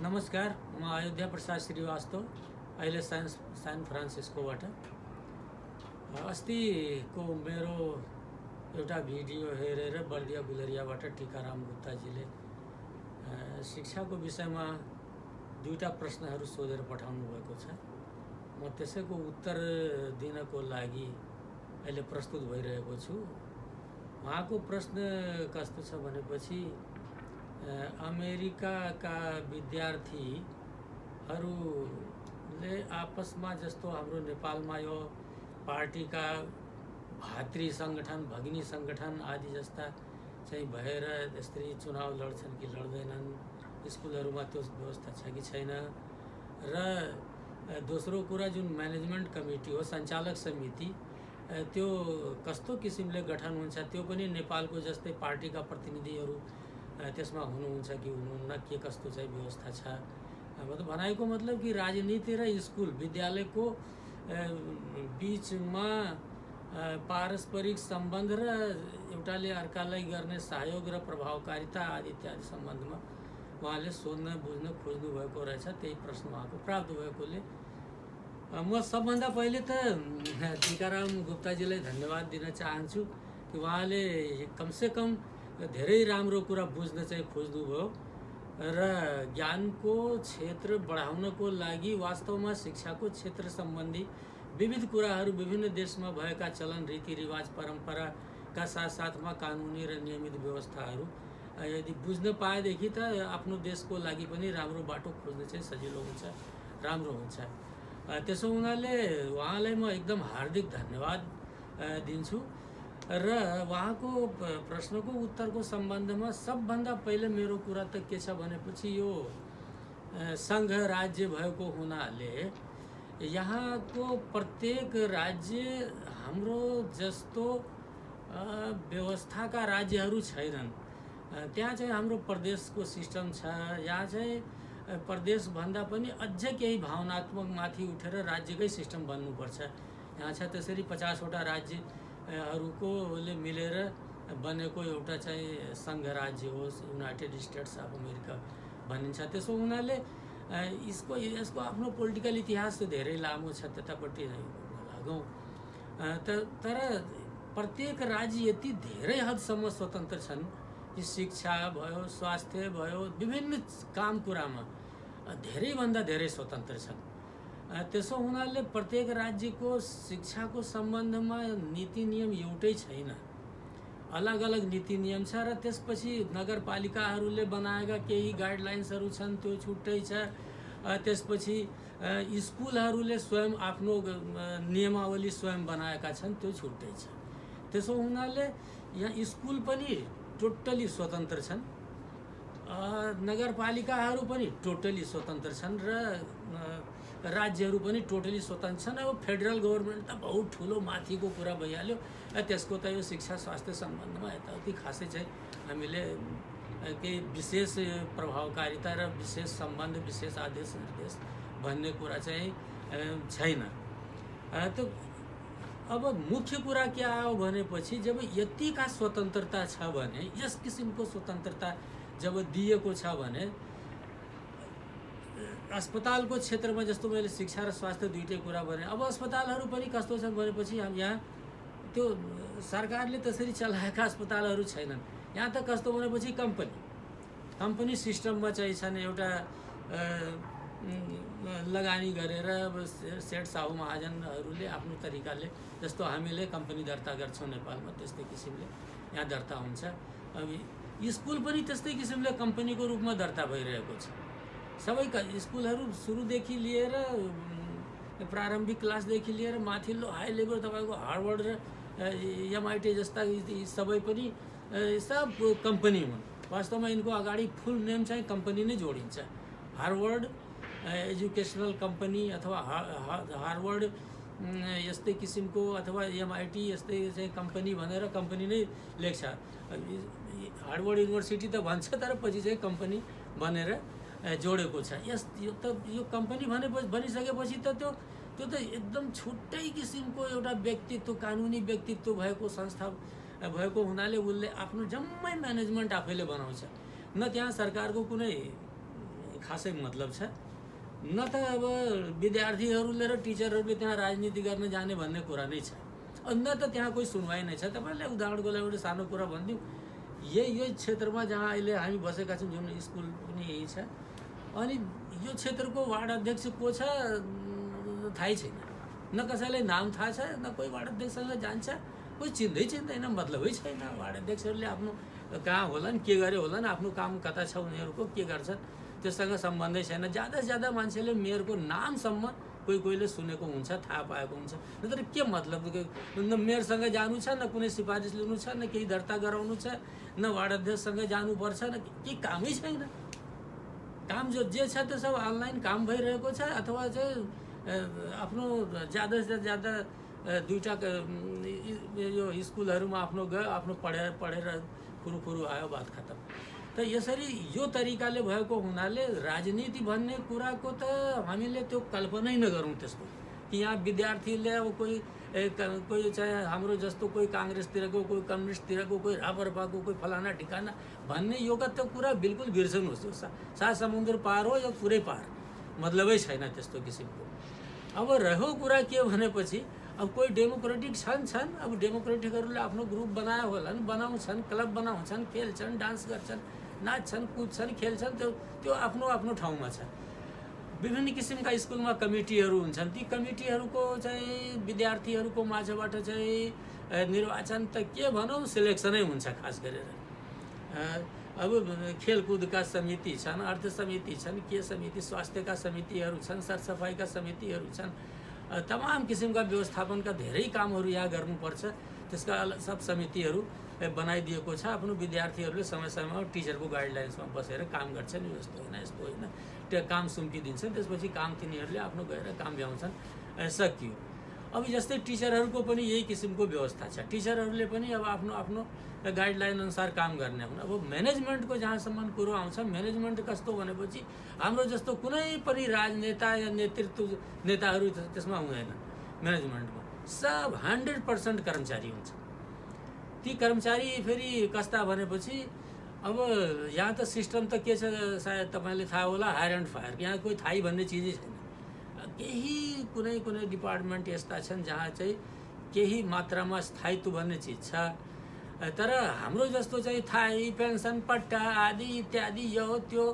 नमस्कार, म अयोध्या प्रसाद श्रीवास्तव अहिले सान फ्रान्सिस्कोबाट। अस्तिको मेरो एउटा भिडियो हेरेर बर्दिया गुलरियाबाट टीकाराम गुप्ताजीले शिक्षाको विषयमा दुईटा प्रश्नहरू सोधेर पठाउनु भएको छ। म त्यसैको उत्तर दिनको लागि अहिले प्रस्तुत भइरहेको छु। उहाँको प्रश्न कस्तो छ भनेपछि अमेरिकाका विद्यार्थीहरूले आपसमा जस्तो हाम्रो नेपालमा यो पार्टीका भातृ सङ्गठन भगिनी सङ्गठन आदि जस्ता चाहिँ भएर यसरी चुनाव लड्छन् कि लड्दैनन्, स्कुलहरूमा त्यो व्यवस्था छ कि छैन। र दोस्रो कुरा जुन म्यानेजमेन्ट कमिटी हो, सञ्चालक समिति, त्यो कस्तो किसिमले गठन हुन्छ, त्यो पनि नेपालको जस्तै पार्टीका प्रतिनिधिहरू त्यसमा हुनुहुन्छ कि हुनुहुन्न, के कस्तो चाहिँ व्यवस्था छ। मतलब भनाइको मतलब कि राजनीति र स्कुल विद्यालयको बिचमा पारस्परिक सम्बन्ध र एउटाले अर्कालाई गर्ने सहयोग र प्रभावकारिता आदि इत्यादि सम्बन्धमा उहाँले सोध्न बुझ्न खोज्नु भएको रहेछ। त्यही प्रश्न उहाँको प्राप्त भएकोले म सबभन्दा पहिले त टीकाराम गुप्ताजीलाई धन्यवाद दिन चाहन्छु कि उहाँले कमसेकम धेरै राम्रो कुरा बुझ्न चाहिँ खोज्नुभयो र ज्ञानको क्षेत्र बढाउनको लागि वास्तवमा शिक्षाको क्षेत्र सम्बन्धी विविध कुराहरू विभिन्न देशमा भएका चलन रीतिरिवाज परम्पराका साथसाथमा कानुनी र नियमित व्यवस्थाहरू यदि बुझ्न पाएदेखि त आफ्नो देशको लागि पनि राम्रो बाटो खोज्न चाहिँ सजिलो हुन्छ, राम्रो हुन्छ। त्यसो हुनाले उहाँलाई म एकदम हार्दिक धन्यवाद दिन्छु। र उहाँको प्रश्नको उत्तरको सम्बन्धमा सबभन्दा पहिले मेरो कुरा त के छ भनेपछि यो सङ्घ राज्य भएको हुनाले यहाँको प्रत्येक राज्य हाम्रो जस्तो व्यवस्थाका राज्यहरू छैनन्। त्यहाँ चाहिँ हाम्रो प्रदेशको सिस्टम छ। यहाँ चाहिँ प्रदेशभन्दा पनि अझै केही भावनात्मक माथि उठेर राज्यकै सिस्टम बन्नुपर्छ। यहाँ छ त्यसरी 50वटा राज्यहरूकोले मिलेर बनेको एउटा चाहिँ सङ्घ राज्य हो, युनाइटेड स्टेट्स अफ अमेरिका भनिन्छ। त्यसो हुनाले यसको आफ्नो पोलिटिकल इतिहास त धेरै लामो छ, त्यतापट्टि लागौँ। तर प्रत्येक राज्य यति धेरै हदसम्म स्वतन्त्र छन् कि शिक्षा भयो, स्वास्थ्य भयो, विभिन्न काम कुरामा धेरैभन्दा धेरै स्वतन्त्र छन्। त्यसो हुनाले प्रत्येक राज्यको शिक्षाको सम्बन्धमा नीति नियम एउटै छैन, अलग अलग नीति नियम छ। र त्यसपछि नगरपालिकाहरूले बनाएका केही गाइडलाइन्सहरू छन्, त्यो छुट्टै छ। त्यसपछि स्कुलहरूले स्वयं आफ्नो नियमावली स्वयं बनाएका छन्, त्यो छुट्टै छ। त्यसो हुनाले यहाँ स्कुल पनि टोटली स्वतन्त्र छन्, नगरपालिकाहरू पनि टोटली स्वतन्त्र छन् र राज्यहरू पनि टोटली स्वतन्त्र छन्। अब फेडरल गभर्मेन्ट त बहुत ठुलो माथिको कुरा भइहाल्यो। त्यसको त यो शिक्षा स्वास्थ्य सम्बन्धमा यताउति खासै चाहिँ हामीले केही विशेष प्रभावकारिता र विशेष सम्बन्ध, विशेष आदेश निर्देश भन्ने कुरा चाहिँ छैन। त अब मुख्य कुरा के आयो भनेपछि जब यतिका स्वतन्त्रता छ भने, यस किसिमको स्वतन्त्रता जब दिएको छ भने अस्पतालको क्षेत्रमा जस्तो मैले शिक्षा र स्वास्थ्य दुईटै कुरा भने, अब अस्पतालहरू पनि कस्तो छन् भनेपछि यहाँ त्यो सरकारले त्यसरी चलाएका अस्पतालहरू छैनन्। यहाँ त कस्तो भनेपछि कम्पनी सिस्टममा चाहिँ छन्। एउटा लगानी गरेर सेठ साहु महाजनहरूले आफ्नो तरिकाले, जस्तो हामीले कम्पनी दर्ता गर्छौँ नेपालमा त्यस्तै किसिमले यहाँ दर्ता हुन्छ। अब स्कुल पनि त्यस्तै किसिमले कम्पनीको रूपमा दर्ता भइरहेको छ। सबै स्कुलहरू सुरुदेखि लिएर प्रारम्भिक क्लासदेखि लिएर माथिल्लो हाई लेभल तपाईँको हार्वर्ड र MIT जस्ता सबै पनि सब कम्पनी हुन्। वास्तवमा यिनको अगाडि फुल नेम चाहिँ कम्पनी नै जोडिन्छ। हार्वर्ड एजुकेसनल कम्पनी अथवा हार्वर्ड यस्तै किसिमको अथवा MIT यस्तै चाहिँ कम्पनी भनेर कम्पनी नै लेख्छ। हार्वर्ड युनिभर्सिटी त भन्छ, तर पछि चाहिँ कम्पनी भनेर जोडेको छ। यो कम्पनी भनिसकेपछि त त्यो त एकदम छुट्टै किसिमको एउटा व्यक्तित्व, कानुनी व्यक्तित्व भएको संस्था भएको हुनाले उसले आफ्नो जम्मै म्यानेजमेन्ट आफैले बनाउँछ। न त्यहाँ सरकारको कुनै खासै मतलब छ, न त अब विद्यार्थीहरूले र टिचरहरूले त्यहाँ राजनीति गर्न जाने भन्ने कुरा नै छ, न त त्यहाँ कोही सुनवाई नै छ। तपाईँलाई उदाहरणको लागि एउटा सानो कुरा भनिदिउँ, यही क्षेत्रमा जहाँ अहिले हामी बसेका छौँ, जुन स्कुल पनि यही छ, अनि यो क्षेत्रको वार्ड अध्यक्ष को छ थाहै छैन, न कसैलाई नाम थाहा छ, न कोही वार्ड अध्यक्षसँग जान्छ, कोही चिन्दैन, मतलबै छैन। वार्ड अध्यक्षहरूले आफ्नो कहाँ होलान्, के गरे होलान्, आफ्नो काम कता छ, उनीहरूको के गर्छन् त्यससँग सम्बन्धै छैन। ज्यादा से ज्यादा मान्छेले मेयरको नामसम्म कोहीले सुनेको हुन्छ, थाहा पाएको हुन्छ, नत्र के मतलब? न मेयरसँग जानु छ, न कुनै सिफारिस लिनु छ, न केही दर्ता गराउनु छ, न वार्ड अध्यक्षसँग जानुपर्छ, न केही कामै छैन। काम जे छ त्यो सब अनलाइन काम भइरहेको छ, अथवा चाहिँ आफ्नो ज्यादा से ज्यादा दुईटा यो स्कुलहरूमा आफ्नो गयो, आफ्नो पढेर फुरुफुरु आयो, बात खतम। त यसरी यो तरिकाले भएको हुनाले राजनीति भन्ने कुराको त हामीले त्यो कल्पनै नगरौँ त्यस्तो, कि यहाँ विद्यार्थीले अब कोही चाहे हाम्रो जस्तो कोही काङ्ग्रेसतिरको, कोही कम्युनिस्टतिरको, कोही रापरपाको, कोही फलाना ठिकाना भन्ने यो त कुरा बिल्कुल बिर्सनुहोस्। यो सात समुद्र पार हो, यो पुरै पार, मतलबै छैन त्यस्तो किसिमको। अब रह्यो कुरा के भनेपछि, अब कोही डेमोक्रेटिक छन्, अब डेमोक्रेटिकहरूले आफ्नो ग्रुप बनायो होलान्, बनाउँछन्, क्लब बनाउँछन्, खेल्छन्, डान्स गर्छन्, नाच्छन्, कुद्छन्, खेल्छन्, त्यो आफ्नो ठाउँमा छ। विभिन्न किसिमका स्कुलमा कमिटीहरू हुन्छन्, ती कमिटीहरूको चाहिँ विद्यार्थीहरूको माझबाट चाहिँ निर्वाचन त के भनौँ, सिलेक्सनै हुन्छ। खास गरेर अब खेलकुदका समिति छन्, अर्थ समिति छन्, के समिति, स्वास्थ्यका समितिहरू छन्, सरसफाइका समितिहरू छन्, तमाम किसिमका व्यवस्थापनका धेरै कामहरू यहाँ गर्नुपर्छ। त्यसका सब समितिहरू बनाइदिएको छ। आफ्नो विद्यार्थीहरूले समय समयमा टिचरको गाइडलाइन्समा बसेर काम गर्छन्, यस्तो होइन त्यो काम सुम्पिदिन्छन्, त्यसपछि काम तिनीहरूले आफ्नो गएर काम भ्याउँछन्, सकियो। अब जस्तै टिचरहरूको पनि यही किसिमको व्यवस्था छ। टिचरहरूले पनि अब आफ्नो गाइडलाइन अनुसार काम गर्ने हुन्। अब म्यानेजमेन्टको जहाँसम्म कुरो आउँछ, म्यानेजमेन्ट कस्तो भनेपछि हाम्रो जस्तो कुनै पनि राजनेता या नेताहरू त्यसमा हुँदैन। म्यानेजमेन्टमा सब 100% कर्मचारी हुन्छ। ती कर्मचारी फेरि कस्ता भनेपछि अब यहाँ त सिस्टम त के छ, सायद तपाईँले थाहा होला, हायर एन्ड फायर। यहाँ कोही थाहै भन्ने चिजै छैन। केही कुनै डिपार्टमेन्ट यस्ता छन् जहाँ चाहिँ केही मात्रामा स्थायित्व भन्ने चिज छ, तर हाम्रो जस्तो चाहिँ थाहै, पेन्सन, पट्टा आदि इत्यादि यो त्यो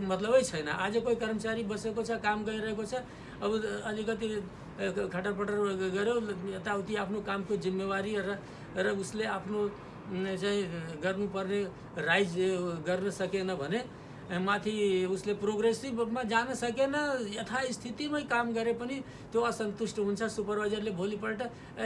मतलबै छैन। आज कोही कर्मचारी बसेको छ, काम गरिरहेको छ, अब अलिकति खटरपटर गर्यो, यताउति आफ्नो कामको जिम्मेवारी र उसले आफ्नो चाहिँ गर्नुपर्ने राइज गर्न सकेन भने माथि उसले प्रोग्रेसिभमा जान सकेन, यथास्थितिमै काम गरे पनि त्यो असन्तुष्ट हुन्छ। सुपरभाइजरले भोलिपल्ट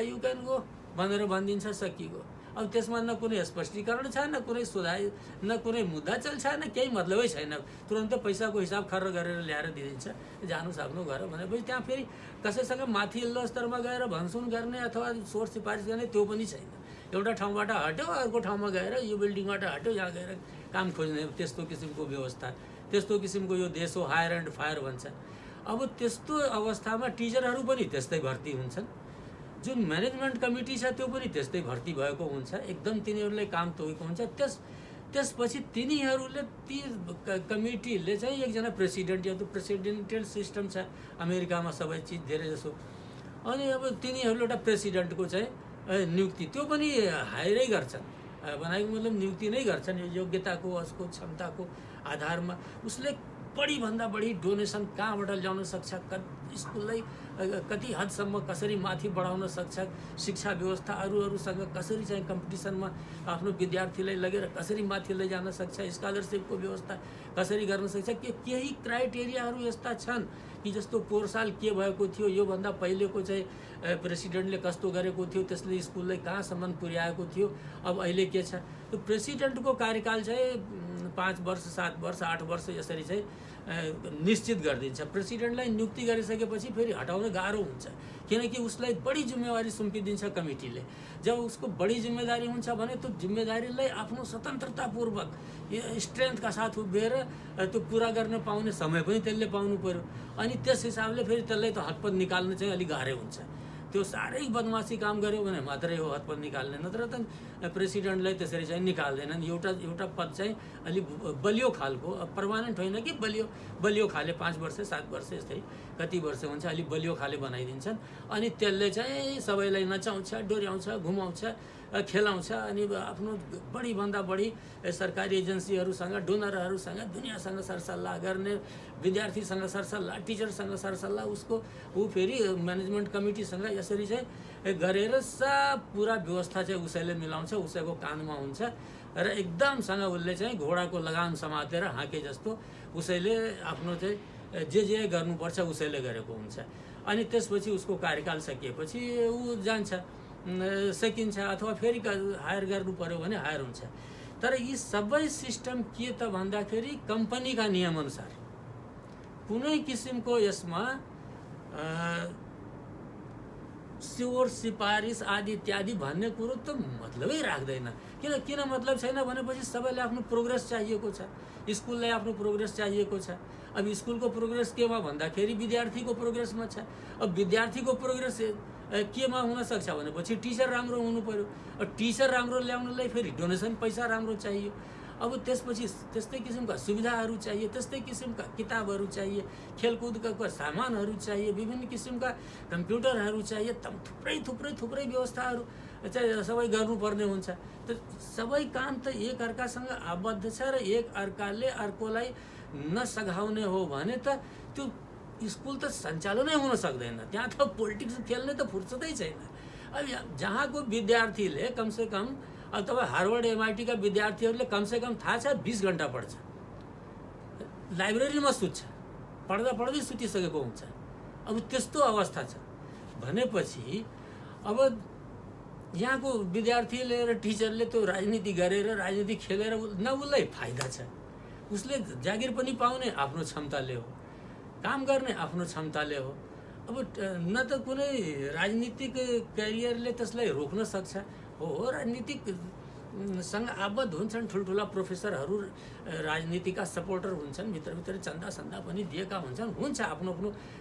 यु क्यान गो भनेर भनिदिन्छ, सकिगयो। अब त्यसमा न कुनै स्पष्टीकरण छ, न कुनै सुधार, न कुनै मुद्दा चल्छ, न केही मतलबै छैन। तुरन्त पैसाको हिसाब खर्र गरेर ल्याएर दिइदिन्छ, जानुहोस् आफ्नो घर भनेपछि त्यहाँ फेरि कसैसँग माथिल्लो स्तरमा गएर भनसुन गर्ने अथवा सोर सिफारिस गर्ने त्यो पनि छैन। एउटा ठाउँबाट हट्यो, अर्को ठाउँमा गएर यो बिल्डिङबाट हट्यो, यहाँ गएर काम खोज्ने, त्यस्तो किसिमको व्यवस्था, त्यस्तो किसिमको यो देश हो, हायर एन्ड फायर भन्छ। अब त्यस्तो अवस्थामा टिचरहरू पनि त्यस्तै भर्ती हुन्छन्, जुन म्यानेजमेन्ट कमिटी छ त्यो पनि त्यस्तै भर्ती भएको हुन्छ, एकदम तिनीहरूले काम तोकेको हुन्छ। त्यसपछि तिनीहरूले ती कमिटीले चाहिँ एकजना प्रेसिडेन्ट, या त प्रेसिडेन्टियल सिस्टम छ अमेरिकामा सबै चिज धेरै जसो, अनि अब तिनीहरूले एउटा प्रेसिडेन्टको चाहिँ नियुक्ति त्यो पनि हायरै गर्छन्, बनाएको मतलब नियुक्ति नै गर्छन्। योग्यताको, उसको क्षमताको आधारमा उसले बढीभन्दा बढी डोनेसन कहाँबाट ल्याउन सक्छ, स्कुललाई कति हदसम्म कसरी माथि बढाउन सक्छ, शिक्षा व्यवस्था अरूसँग कसरी चाहिँ कम्पिटिसनमा आफ्नो विद्यार्थीलाई लगेर कसरी माथि लैजान सक्छ, स्कलरसिपको व्यवस्था कसरी गर्न सक्छ, केही क्राइटेरियाहरू यस्ता छन् कि जस्तो पोहोर साल के भएको थियो, योभन्दा पहिलेको चाहिँ प्रेसिडेन्टले कस्तो गरेको थियो, त्यसले स्कुललाई कहाँसम्म पुर्याएको थियो, अब अहिले के छ। त्यो प्रेसिडेन्टको कार्यकाल चाहिँ 5 वर्ष, 7 वर्ष, 8 वर्ष यसरी चाहिँ निश्चित गरिदिन्छ। प्रेसिडेन्टलाई नियुक्ति गरिसकेपछि फेरि हटाउन गाह्रो हुन्छ, किनकि उसलाई बढी जिम्मेवारी सुम्पिदिन्छ कमिटीले। जब उसको बढी जिम्मेदारी हुन्छ भने त्यो जिम्मेदारीलाई आफ्नो स्वतन्त्रतापूर्वक स्ट्रेन्थका साथ उभिएर त्यो पुरा गर्न पाउने समय पनि त्यसले पाउनु पर्यो, अनि त्यस हिसाबले फेरि त्यसलाई त हतपत निकाल्न चाहिँ अलिक गाह्रो हुन्छ। त्यो साह्रै बदमासी काम गर्यो भने मात्रै हो हतपत निकाल्ने, नत्र त प्रेसिडेन्टलाई त्यसरी चाहिँ निकाल्दैनन्। एउटा पद चाहिँ अलि बलियो खालको, पर्मानेन्ट होइन कि बलियो खाले 5 वर्ष 7 वर्ष यस्तै कति वर्ष हुन्छ अलि बलियो खाले बनाइदिन्छन्। अनि त्यसले चाहिँ सबैलाई नचाउँछ, डोर्याउँछ, घुमाउँछ, खेलाउँछ। अनि आफ्नो बढीभन्दा बढी सरकारी एजेन्सीहरूसँग, डोनरहरूसँग, दुनियाँसँग सरसल्लाह गर्ने, विद्यार्थीसँग सरसल्लाह, टिचरसँग सरसल्लाह, ऊ फेरि म्यानेजमेन्ट कमिटीसँग यसरी चाहिँ गरेर पुरा व्यवस्था चाहिँ उसैले मिलाउँछ, उसैको कानमा हुन्छ र एकदमसँग उसले चाहिँ घोडाको लगाम समातेर हाँके जस्तो उसैले आफ्नो चाहिँ जे गर्नुपर्छ उसैले गरेको हुन्छ। अनि त्यसपछि उसको कार्यकाल सकिएपछि ऊ जान्छ, सकिन्छ, अथवा फेरि हायर गर्नु पर्यो भने हायर हुन्छ। तर यी सबै सिस्टम के त भन्दाखेरि कम्पनीका नियमअनुसार कुनै किसिमको यसमा स्योर सिफारिस आदि इत्यादि भन्ने कुरो त मतलबै राख्दैन। किन मतलब छैन भनेपछि सबैले आफ्नो प्रोग्रेस चाहिएको छ, स्कुललाई आफ्नो प्रोग्रेस चाहिएको छ। अब स्कुलको प्रोग्रेस केमा भन्दाखेरि विद्यार्थीको प्रोग्रेसमा छ। अब विद्यार्थीको प्रोग्रेस केमा हुन सक्छ भनेपछि टिचर राम्रो हुनु पर्यो। टिचर राम्रो ल्याउनलाई फेरि डोनेसन पैसा राम्रो चाहियो। अब त्यसपछि त्यस्तै किसिमका सुविधाहरू चाहिए, त्यस्तै किसिमका किताबहरू चाहिए, खेलकुदका सामानहरू चाहिए, विभिन्न किसिमका कम्प्युटरहरू चाहिए, थुप्रै व्यवस्थाहरू चाहिँ सबै गर्नुपर्ने हुन्छ। त सबै काम त एक अर्कासँग आबद्ध छ र एक अर्काले अर्कोलाई नसघाउने हो भने त त्यो स्कुल त सञ्चालनै हुन सक्दैन। त्यहाँ त पोलिटिक्स खेल्ने त फुर्सदै छैन। अब जहाँको विद्यार्थीले कमसेकम अथवा हार्वर्ड MIT का विद्यार्थीहरूले कमसेकम थाहा छ 20 घन्टा पढ्छ, लाइब्रेरीमा सुत्छ, पढ्दै सुतिसकेको हुन्छ। अब त्यस्तो अवस्था छ भनेपछि अब यहाँको विद्यार्थीले र टिचरले त्यो राजनीति गरेर राजनीति खेलेर न उसलाई फाइदा छ। उसले जागिर पनि पाउने आफ्नो क्षमताले हो, काम गर्ने आफ्नो क्षमताले हो। अब न त कुनै राजनीतिक करियरले त्यसलाई रोक्न सक्छ। हो राजनीतिकसँग आबद्ध हुन्छन्, ठुल्ठुला प्रोफेसरहरू राजनीतिका सपोर्टर हुन्छन्, भित्र चन्दा पनि दिएका हुन्छ आफ्नो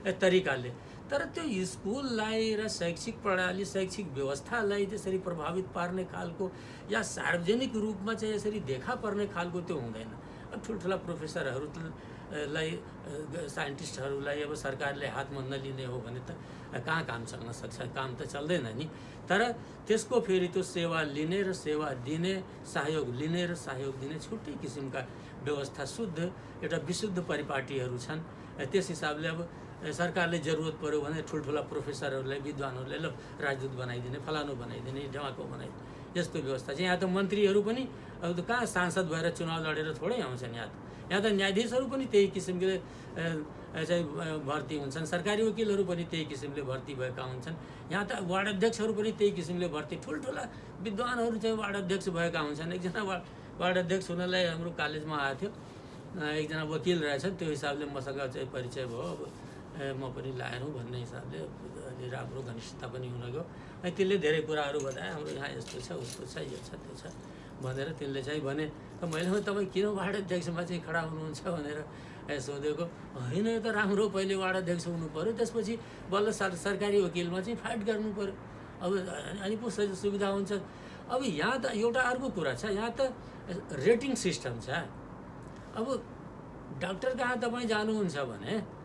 तरिकाले। तर त्यो स्कुललाई र शैक्षिक प्रणाली, शैक्षिक व्यवस्थालाई त्यसरी प्रभावित पार्ने खालको या सार्वजनिक रूपमा चाहिँ यसरी देखा पर्ने खालको त्यो हुँदैन। अब ठुल्ठुला प्रोफेसरहरूलाई, साइन्टिस्टहरूलाई अब सरकारले हातमा नलिने हो भने त कहाँ काम चल्न सक्छ? काम त चल्दैन नि। तर त्यसको फेरि त्यो सेवा लिने र सेवा दिने, सहयोग लिने र सहयोग दिने छुट्टै किसिमका व्यवस्था, शुद्ध एउटा विशुद्ध परिपाटीहरू छन्। त्यस हिसाबले अब सरकारले जरुरत पर्यो भने ठुल्ठुला प्रोफेसरहरूलाई, विद्वानहरूलाई ल राजदूत बनाइदिने, फलानु बनाइदिने, ढमाको बनाइदिने, यस्तो व्यवस्था चाहिँ। यहाँ त मन्त्रीहरू पनि अब त कहाँ सांसद भएर चुनाव लडेर थोरै आउँछन्। यहाँ त न्यायाधीशहरू पनि त्यही किसिमले चाहिँ भर्ती हुन्छन्, सरकारी वकिलहरू पनि त्यही किसिमले भर्ती भएका हुन्छन्। यहाँ त वार्ड अध्यक्षहरू पनि त्यही किसिमले भर्ती, ठुल्ठुला विद्वानहरू चाहिँ वार्ड अध्यक्ष भएका हुन्छन्। एकजना वार्ड अध्यक्ष हुनलाई हाम्रो कलेजमा आएको थियो, एकजना वकिल रहेछन्, त्यो हिसाबले मसँग चाहिँ परिचय भयो। अब म पनि लाएँ भन्ने हिसाबले अलि राम्रो घनिष्ठता पनि हुन गयो। अनि त्यसले धेरै कुराहरू बताए, हाम्रो यहाँ यस्तो छ, उस्तो छ, यो छ, त्यो छ भनेर त्यसले चाहिँ भने। मैले तपाईँ किन वार्ड अध्यक्षमा चाहिँ खडा हुनुहुन्छ भनेर सोधेको। होइन, यो त राम्रो, पहिले वार्ड अध्यक्ष हुनु पऱ्यो, त्यसपछि बल्ल सरकारी वकिलमा चाहिँ फाइट गर्नु पऱ्यो, अब अनि पो सुविधा हुन्छ। अब यहाँ त एउटा अर्को कुरा छ, यहाँ त रेटिङ सिस्टम छ। अब डाक्टर कहाँ तपाईँ जानुहुन्छ भने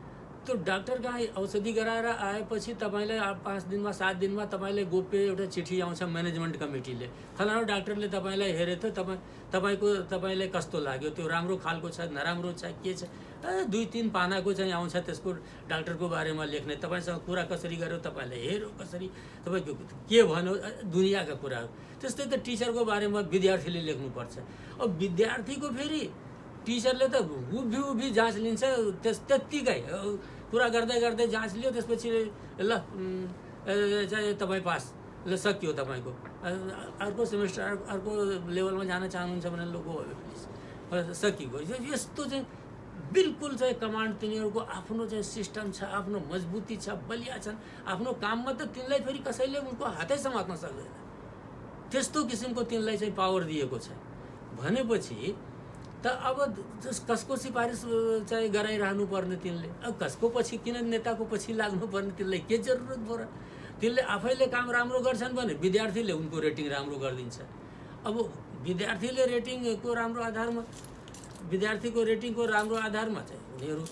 त्यो डाक्टर कहाँ औषधि गराएर आएपछि तपाईँलाई 5 दिनमा 7 दिनमा तपाईँलाई गोप्य एउटा चिठी आउँछ म्यानेजमेन्ट कमिटीले, फलानु डाक्टरले तपाईँलाई हेरे त तपाईँलाई कस्तो लाग्यो, त्यो राम्रो खालको छ, नराम्रो छ, के छ, 2-3 पानाको चाहिँ आउँछ त्यसको डाक्टरको बारेमा लेख्ने, तपाईँसँग कुरा कसरी गर्यो, तपाईँलाई हेर्यो कसरी, तपाईँको के भन्यो, दुनियाँका कुराहरू। त्यस्तै त टिचरको बारेमा विद्यार्थीले लेख्नुपर्छ। अब विद्यार्थीको फेरि टिचरले त उभि जाँच लिन्छ, त्यत्तिकै कुरा गर्दै जाँच लियो, त्यसपछि ल चाहिँ तपाईँ पास, ल सकियो तपाईँको, अर्को सेमेस्टर अर्को लेभलमा जान चाहनुहुन्छ भने लोगो प्लिज सकियो। यस्तो चाहिँ बिल्कुल चाहिँ कमान्ड, तिनीहरूको आफ्नो चाहिँ सिस्टम छ, आफ्नो मजबुती छ, बलिया छन्। आफ्नो काममा त तिनलाई फेरि कसैले उनको हातै समात्न सक्दैन, त्यस्तो किसिमको तिनलाई चाहिँ पावर दिएको छ भनेपछि त अब कसको सिफारिस चाहिँ गराइरहनु पर्ने तिनले? अब कसको पछि, किन नेताको पछि लाग्नु पर्ने तिनलाई के जरुरत भयो र? त्यसले आफैले काम राम्रो गर्छन् भने विद्यार्थीले उनको रेटिङ राम्रो गरिदिन्छ। अब विद्यार्थीले रेटिङको राम्रो आधारमा विद्यार्थीको रेटिङको राम्रो आधारमा चाहिँ उनीहरू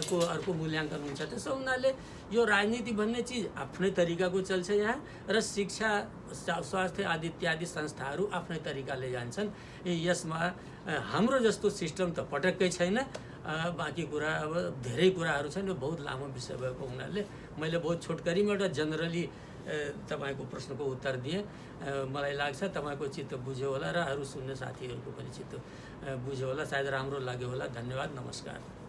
को अर्को मूल्याङ्कन हुन्छ। त्यसो हुनाले यो राजनीति भन्ने चिज आफ्नै तरिकाको चल्छ यहाँ, र शिक्षा स्वास्थ्य आदि इत्यादि संस्थाहरू आफ्नै तरिकाले जान्छन्। यसमा हाम्रो जस्तो सिस्टम त पटक्कै छैन। बाँकी कुरा अब धेरै कुराहरू छन्, यो बहुत लामो विषय भएको हुनाले मैले बहुत छोटकरीमा एउटा जनरली तपाईँको प्रश्नको उत्तर दिएँ। मलाई लाग्छ तपाईँको चित्त बुझ्यो होला र अरू सुन्ने साथीहरूको पनि चित्त बुझ्यो होला, सायद राम्रो लाग्यो होला। धन्यवाद, नमस्कार।